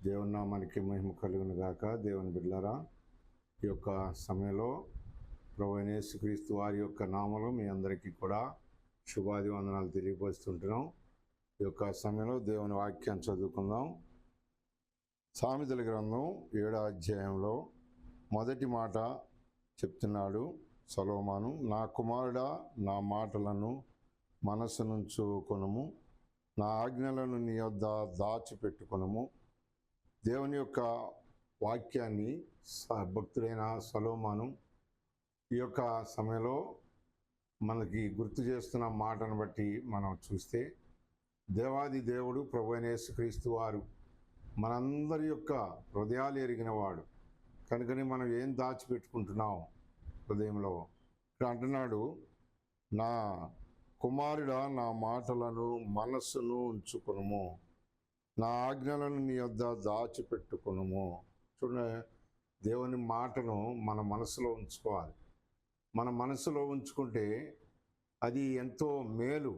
దేవుని నామానికి మహిమ కలుగును గాక. దేవుని బిడ్డలారా, ఈ యొక్క సమయంలో ప్రభువైన యేసుక్రీస్తు వారి యొక్క నామములో మీ అందరికీ కూడా శుభాభివందనాలు తెలియపరుస్తుంటున్నాం. ఈ యొక్క సమయంలో దేవుని వాక్యాన్ని చదువుకుందాం. సామెతల గ్రంథం 7వ అధ్యాయంలో మొదటి మాట చెప్తున్నాడు సొలొమోను. నా కుమారుడా, నా మాటలను మనస్సునుంచుకొనుము, నా ఆజ్ఞలను నీ యొద్ద దాచిపెట్టుకొనుము. దేవుని యొక్క వాక్యాన్ని భక్తుడైన సొలొమోను ఈ యొక్క సమయంలో మనకి గుర్తు చేస్తున్న మాటను బట్టి మనం చూస్తే, దేవాది దేవుడు ప్రభువైన యేసుక్రీస్తు వారు మనందరి యొక్క హృదయాలు ఎరిగిన వాడు కనుకని మనం ఏం దాచిపెట్టుకుంటున్నాం హృదయంలో. ఇక్కడ అంటున్నాడు, నా కుమారుడా, నా మాటలను మనస్సును ఉంచుకొనుము, నా ఆజ్ఞలను నీ యొద్ద దాచిపెట్టుకొనుము. చూడండి, దేవుని మాటను మన మనసులో ఉంచుకోవాలి. మన మనసులో ఉంచుకుంటే అది ఎంతో మేలు,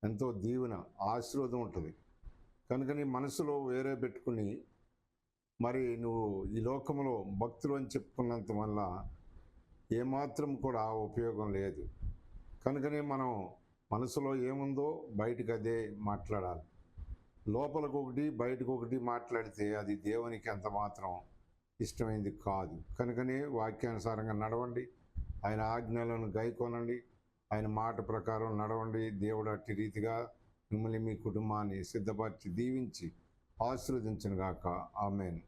ఎంతో దీవెన, ఆశీర్వాదం ఉంటుంది. కనుకని మనసులో వేరే పెట్టుకుని మరి నువ్వు ఈ లోకంలో భక్తులు అని చెప్పుకున్నంత వల్ల ఏమాత్రం కూడా ఉపయోగం లేదు. కనుకనే మనం మనసులో ఏముందో బయటకు అదే మాట్లాడాలి. లోపలకు ఒకటి బయటకు ఒకటి మాట్లాడితే అది దేవునికి ఎంత మాత్రం ఇష్టమైంది కాదు. కనుకనే వాక్యానుసారంగా నడవండి, ఆయన ఆజ్ఞలను గైకొనండి, ఆయన మాట ప్రకారం నడవండి. దేవుడు అట్టి రీతిగా మిమ్మల్ని, మీ కుటుంబాన్ని సిద్ధపరిచి దీవించి ఆశీర్వదించును గాక. ఆమేన్.